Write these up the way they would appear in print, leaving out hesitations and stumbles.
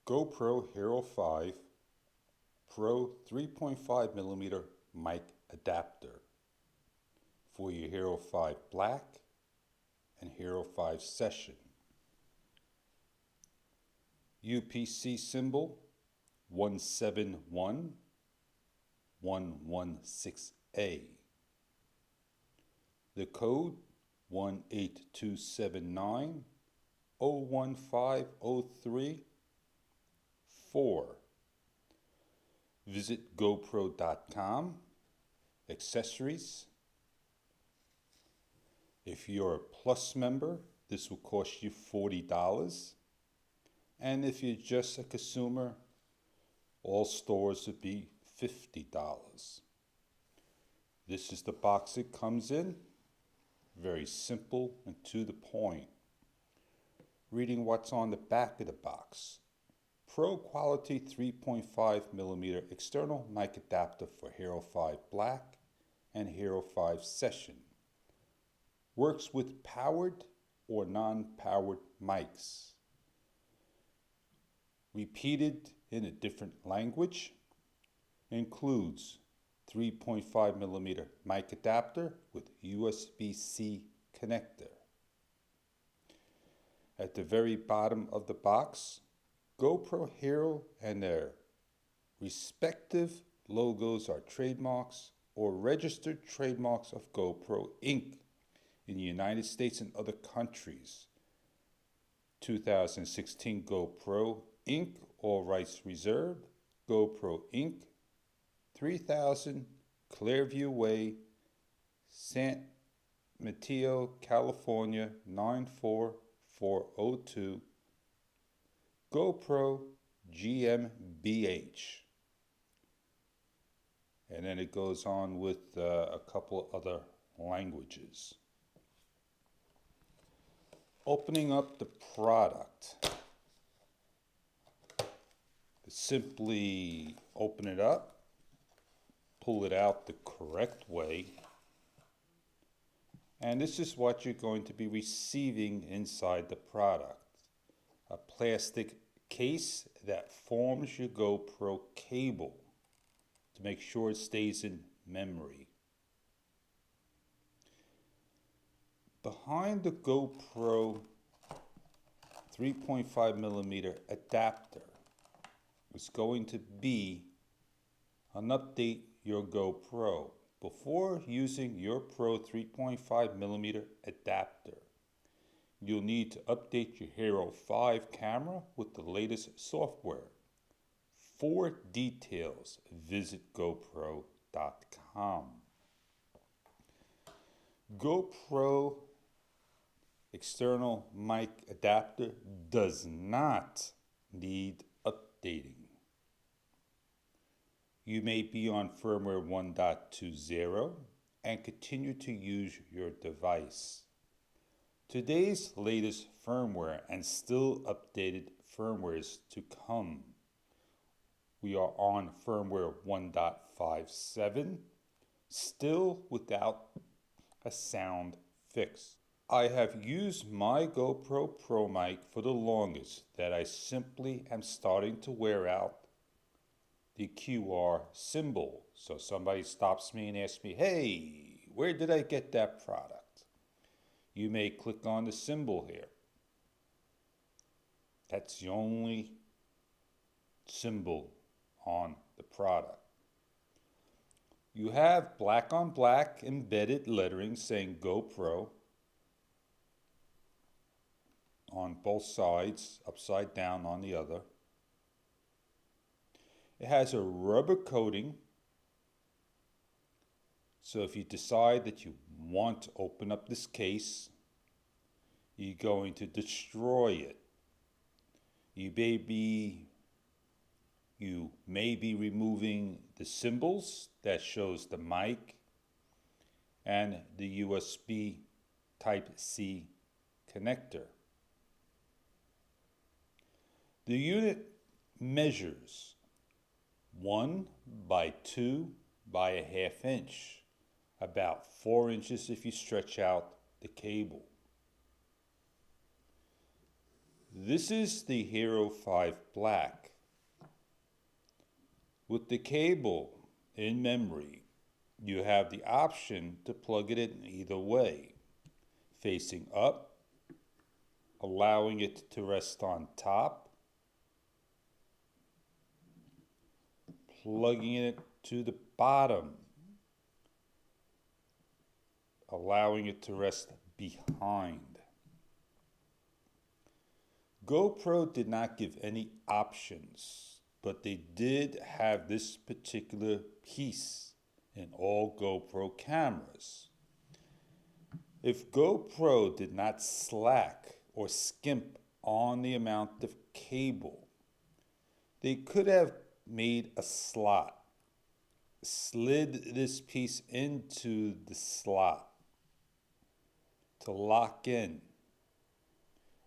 GoPro Hero 5 Pro 3.5mm mic adapter for your Hero 5 Black and Hero 5 Session. UPC symbol 171116A. The code 18279 01503 4. Visit GoPro.com. Accessories. If you're a Plus member, this will cost you $40. And if you're just a consumer, all stores would be $50. This is the box it comes in. Very simple and to the point. Reading what's on the back of the box. Pro quality 3.5mm external mic adapter for Hero 5 Black and Hero 5 Session. Works with powered or non-powered mics. Repeated in a different language. Includes 3.5mm mic adapter with USB-C connector. At the very bottom of the box, GoPro Hero and their respective logos are trademarks or registered trademarks of GoPro Inc. in the United States and other countries. 2016 GoPro Inc. All rights reserved. GoPro Inc. 3000 Clearview Way, San Mateo, California 94402. GoPro GmbH. And then it goes on with a couple other languages. Opening up the product. Simply open it up, pull it out the correct way, and this is what you're going to be receiving inside the product. A plastic case that forms your GoPro cable to make sure it stays in memory. Behind the GoPro 3.5mm adapter is going to be an update your GoPro. Before using your Pro 3.5mm adapter, you'll need to update your Hero 5 camera with the latest software. For details, visit GoPro.com. GoPro external mic adapter does not need updating. You may be on firmware 1.20 and continue to use your device. Today's latest firmware and still updated firmwares to come. We are on firmware 1.57, still without a sound fix. I have used my GoPro Pro mic for the longest that I simply am starting to wear out the QR symbol. So somebody stops me and asks me, hey, where did I get that product? You may click on the symbol here. That's the only symbol on the product. You have black on black embedded lettering saying GoPro on both sides, upside down on the other. It has a rubber coating, so if you decide that you want to open up this case, you're going to destroy it. You may be removing the symbols that shows the mic and the USB Type-C connector. The unit measures 1 by 2 by a half inch, about 4 inches if you stretch out the cable. This is the Hero 5 Black. With the cable in memory, you have the option to plug it in either way, facing up, allowing it to rest on top, plugging it to the bottom, allowing it to rest behind. GoPro did not give any options, but they did have this particular piece in all GoPro cameras. If GoPro did not slack or skimp on the amount of cable, they could have made a slot, slid this piece into the slot to lock in,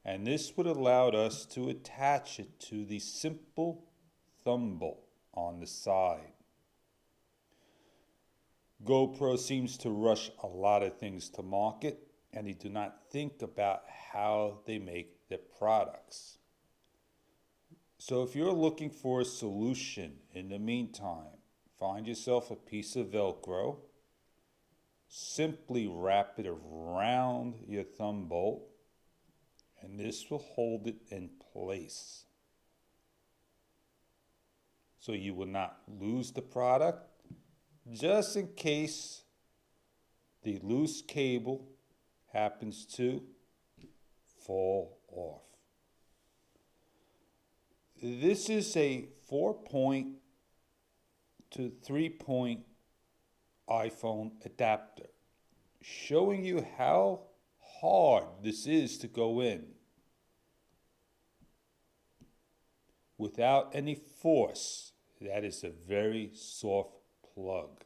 and this would allow us to attach it to the simple thumb bolt on the side. GoPro seems to rush a lot of things to market, and they do not think about how they make their products. So if you're looking for a solution in the meantime, find yourself a piece of Velcro, simply wrap it around your thumb bolt, and this will hold it in place. So you will not lose the product, just in case the loose cable happens to fall off. This is a 4-point to 3-point iPhone adapter, showing you how hard this is to go in without any force. That is a very soft plug.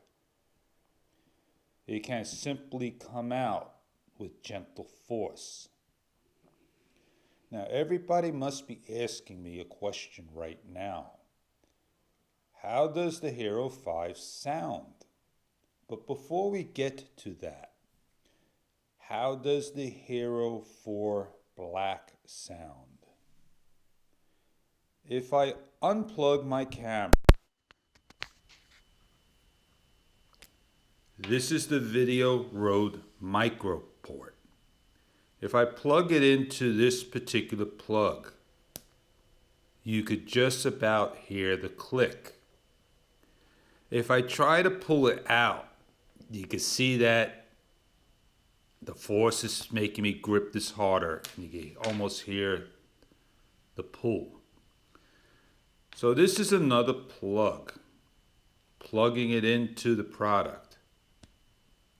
It can simply come out with gentle force. Now everybody must be asking me a question right now. How does the Hero 5 sound? But before we get to that, how does the Hero 4 Black sound? If I unplug my camera, this is the Video Rode micro port. If I plug it into this particular plug, you could just about hear the click. If I try to pull it out, you can see that the force is making me grip this harder. You can almost hear the pull. So this is another plug, plugging it into the product.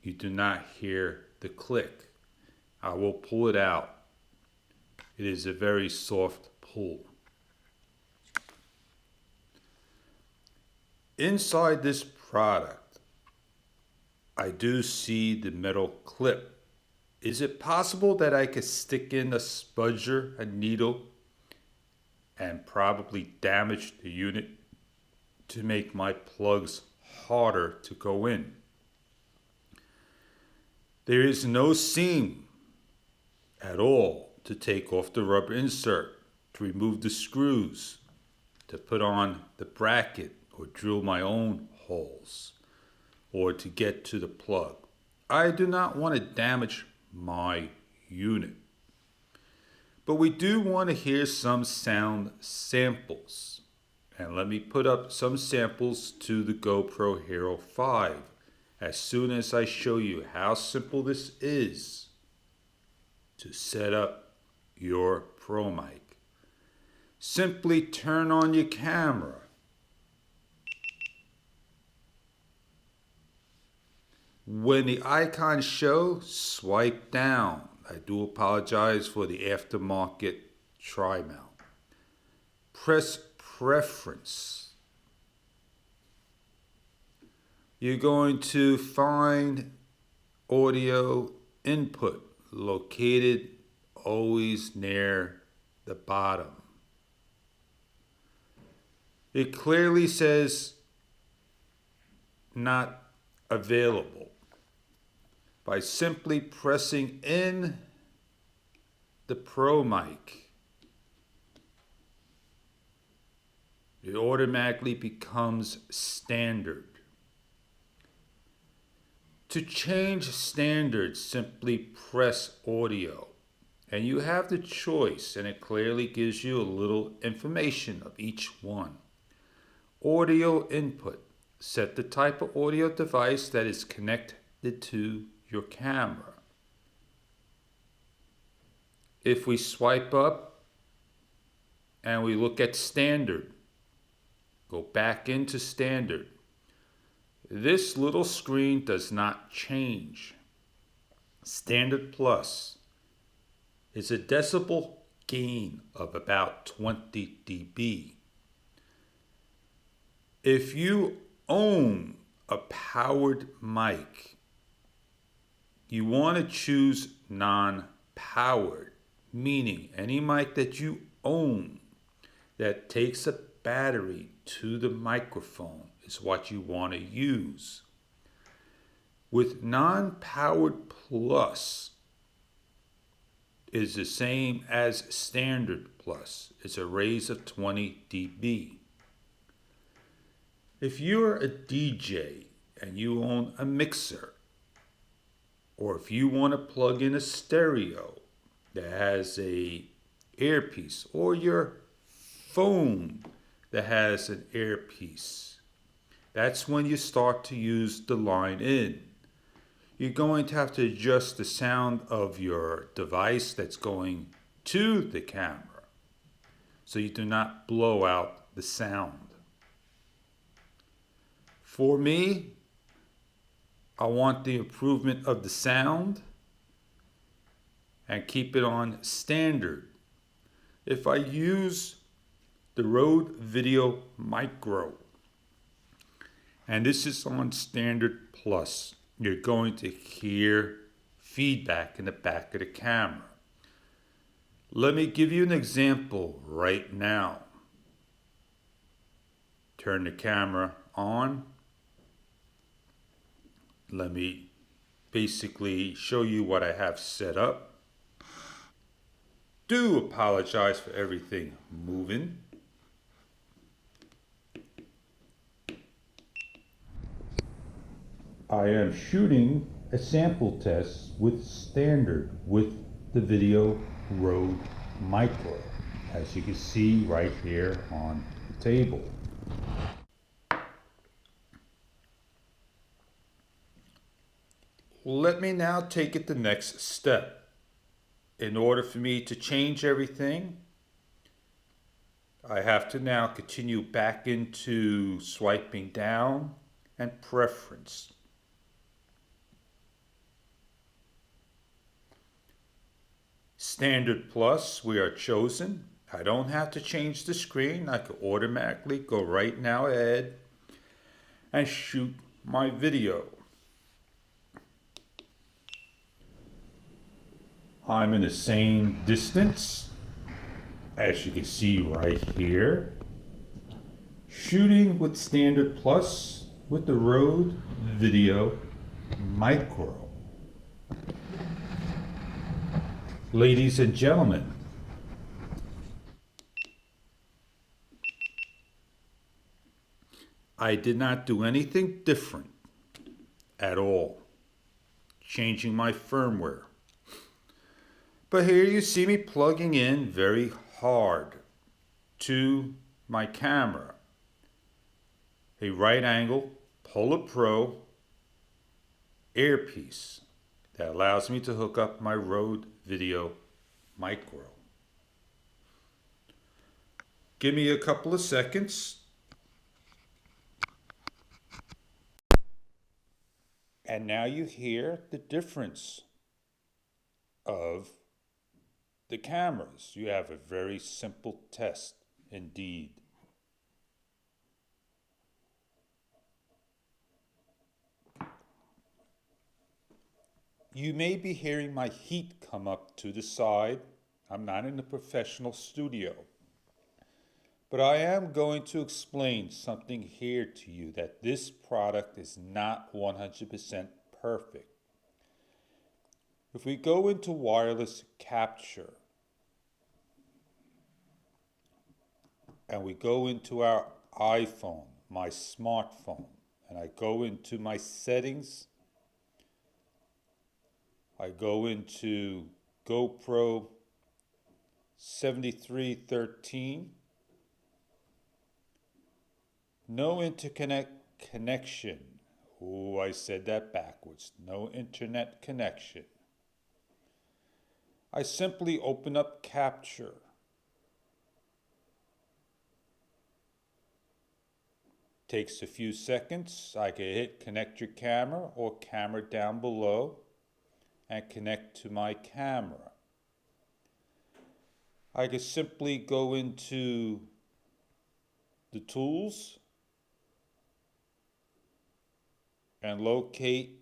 You do not hear the click. I will pull it out. It is a very soft pull. Inside this product, I do see the metal clip. Is it possible that I could stick in a spudger, a needle, and probably damage the unit to make my plugs harder to go in? There is no seam at all to take off the rubber insert, to remove the screws, to put on the bracket or drill my own holes, or to get to the plug. I do not want to damage my unit. But we do want to hear some sound samples. And let me put up some samples to the GoPro Hero 5 as soon as I show you how simple this is to set up your Pro mic. Simply turn on your camera. When the icons show, swipe down. I do apologize for the aftermarket tri-mount. Press preference. You're going to find audio input located always near the bottom. It clearly says not available. By simply pressing in the Pro mic, It automatically becomes standard. To change standard, simply press audio. And you have the choice, and it clearly gives you a little information of each one. Audio input. Set the type of audio device that is connected to your camera. If we swipe up and we look at standard, go back into standard. This little screen does not change. Standard Plus is a decibel gain of about 20 dB. If you own a powered mic, you want to choose non-powered, meaning any mic that you own that takes a battery to the microphone is what you want to use. With non-powered plus is the same as standard plus. It's a raise of 20 dB. If you're a DJ and you own a mixer, or if you want to plug in a stereo that has a earpiece, or your phone that has an earpiece, that's when you start to use the line in. You're going to have to adjust the sound of your device that's going to the camera so you do not blow out the sound. For me, I want the improvement of the sound and keep it on standard. If I use the Rode Video Micro, and this is on standard plus, you're going to hear feedback in the back of the camera. Let me give you an example right now. Turn the camera on. Let me basically show you what I have set up. Do apologize for everything moving. I am shooting a sample test with standard with the Video Rode Micro, as you can see right here on the table. Let me now take it the next step. In order for me to change everything, I have to now continue back into swiping down and preference. Standard plus, we are chosen. I don't have to change the screen. I can automatically go right now ahead and shoot my video. I'm in the same distance, as you can see right here. Shooting with standard plus with the Rode Video Micro. Ladies and gentlemen, I did not do anything different at all, changing my firmware. But here you see me plugging in very hard to my camera a right angle Polar Pro earpiece that allows me to hook up my Rode Video Micro. Give me a couple of seconds. And now you hear the difference of the cameras. You have a very simple test indeed. You may be hearing my heat come up to the side. I'm not in a professional studio. But I am going to explain something here to you, that this product is not 100% perfect. If we go into wireless capture, and we go into our iPhone, my smartphone, and I go into my settings. I go into GoPro 7313. No interconnect connection. Oh, I said that backwards. No internet connection. I simply open up Capture. Takes a few seconds. I can hit connect your camera or camera down below and connect to my camera. I can simply go into the tools and locate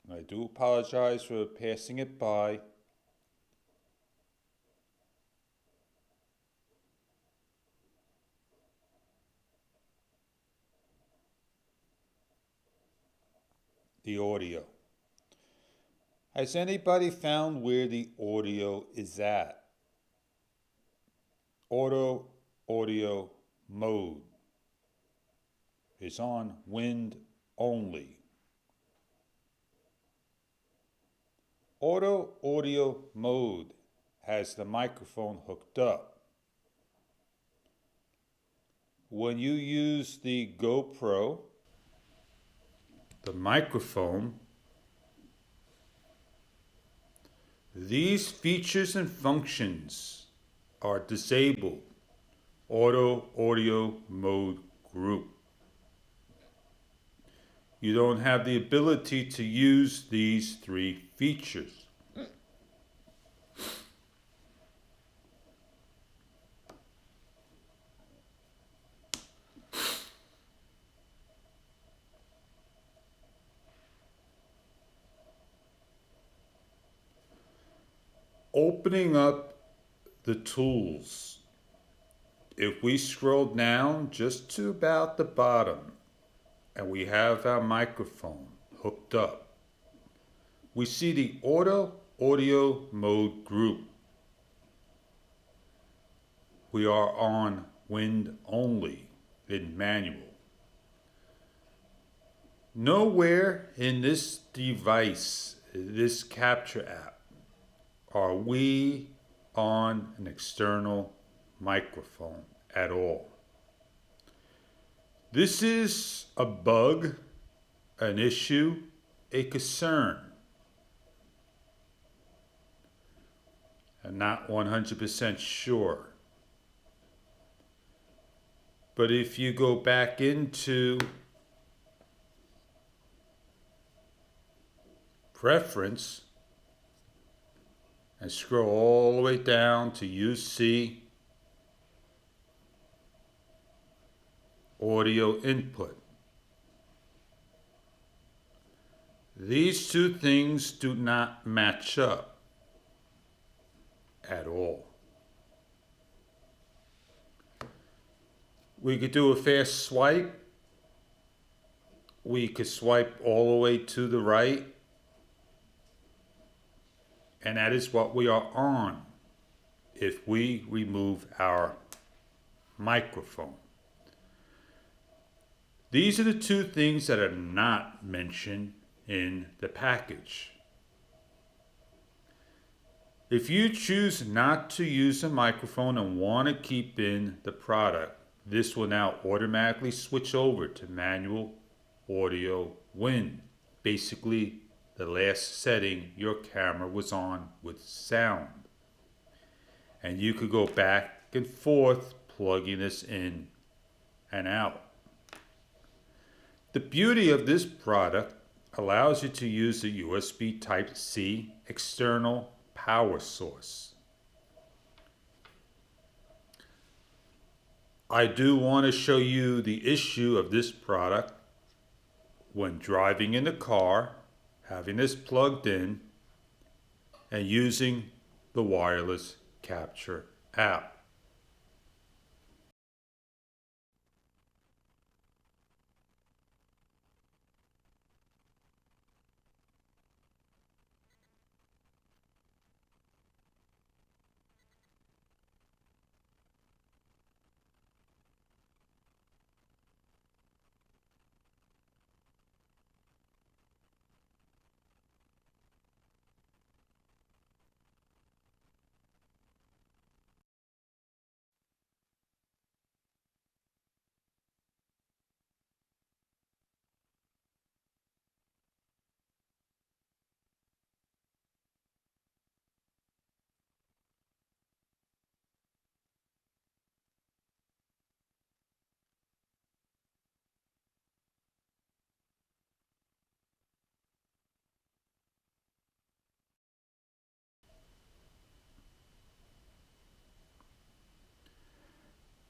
I do apologize for passing it by. The audio. Has anybody found where the audio is at? Audio mode is on wind only. Audio mode has the microphone hooked up. When you use the GoPro, the microphone, these features and functions are disabled. Audio mode group. You don't have the ability to use these three features. Opening up the tools. If we scroll down just to about the bottom and we have our microphone hooked up, we see the audio mode group. We are on wind only in manual. Nowhere in this device, this capture app, are we on an external microphone at all. This is a bug, an issue, a concern. I'm not 100% sure. But if you go back into preference and scroll all the way down to UC audio input. These two things do not match up at all. We could do a fast swipe. We could swipe all the way to the right. And that is what we are on if we remove our microphone. These are the two things that are not mentioned in the package. If you choose not to use a microphone and want to keep in the product, this will now automatically switch over to manual audio wind. Basically, the last setting your camera was on with sound. And you could go back and forth plugging this in and out. The beauty of this product allows you to use a USB Type-C external power source. I do want to show you the issue of this product when driving in the car, having this plugged in, and using the wireless capture app.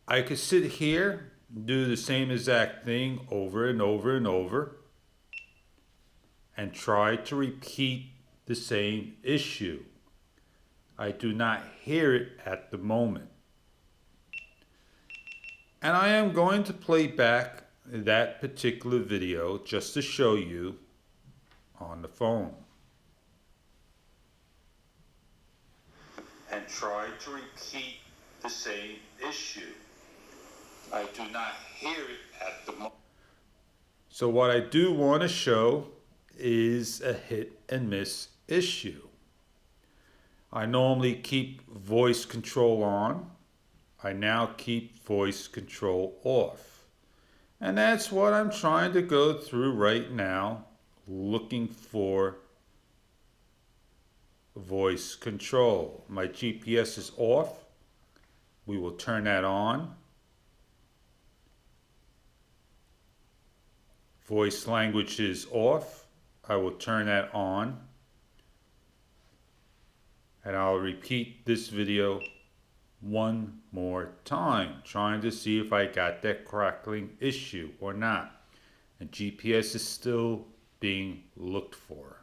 I could sit here, do the same exact thing over and over and over, and try to repeat the same issue. I do not hear it at the moment. And I am going to play back that particular video just to show you on the phone. And try to repeat the same issue. I do not hear it at the moment. So what I do want to show is a hit and miss issue. I normally keep voice control on. I now keep voice control off. And that's what I'm trying to go through right now, looking for voice control. My GPS is off. We will turn that on. Voice language is off. I will turn that on. And I'll repeat this video one more time, trying to see if I got that crackling issue or not. And GPS is still being looked for.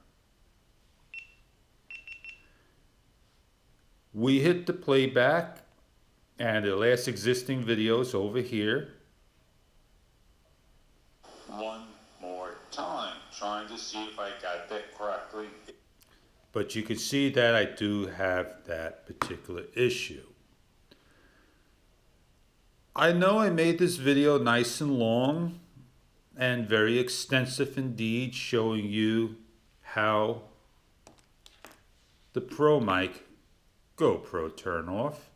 We hit the playback, and the last existing video is over here. One more time, trying to see if I got that crackling. But you can see that I do have that particular issue. I know I made this video nice and long and very extensive indeed, showing you how the Pro Mic GoPro turn off,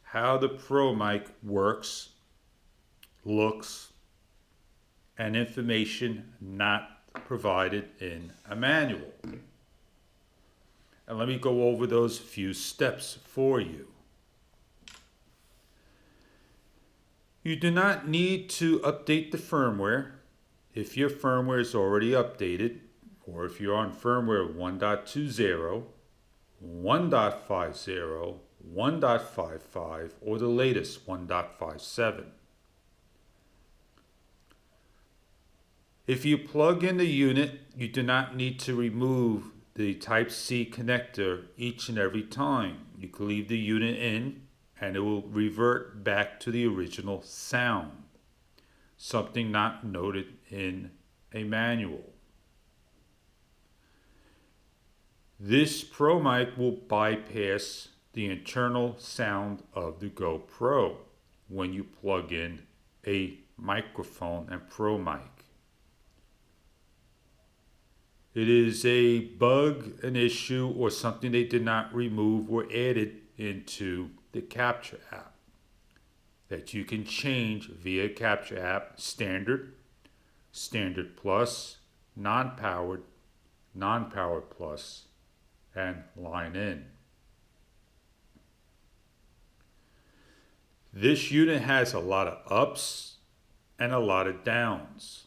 how the Pro Mic works, looks, and information not provided in a manual. And let me go over those few steps for you. You do not need to update the firmware if your firmware is already updated, or if you're on firmware 1.20, 1.50, 1.55, or the latest 1.57. If you plug in the unit, you do not need to remove the Type-C connector each and every time. You can leave the unit in and it will revert back to the original sound, something not noted in a manual. This Pro Mic will bypass the internal sound of the GoPro when you plug in a microphone and Pro Mic. It is a bug, an issue, or something they did not remove or added into the Capture app that you can change via Capture app: standard, standard plus, non-powered, non-powered plus, and line in. This unit has a lot of ups and a lot of downs.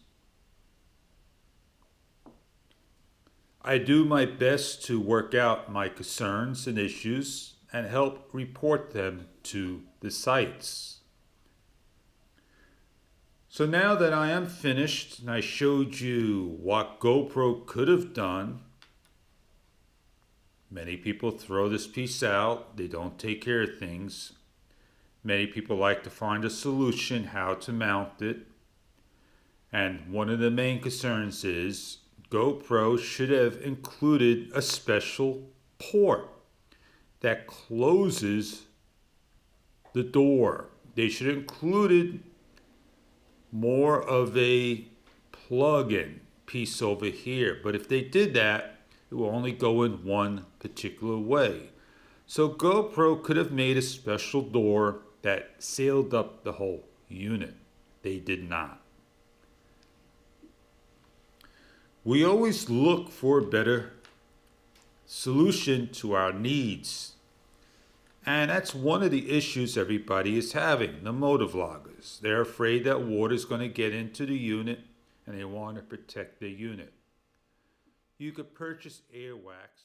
I do my best to work out my concerns and issues and help report them to the sites. So now that I am finished and I showed you what GoPro could have done, many people throw this piece out. They don't take care of things. Many people like to find a solution how to mount it. And one of the main concerns is GoPro should have included a special port that closes the door. They should have included more of a plug-in piece over here. But if they did that, it will only go in one particular way. So GoPro could have made a special door that sealed up the whole unit. They did not. We always look for a better solution to our needs. And that's one of the issues everybody is having, the motovloggers. They're afraid that water is going to get into the unit and they want to protect their unit. You could purchase air wax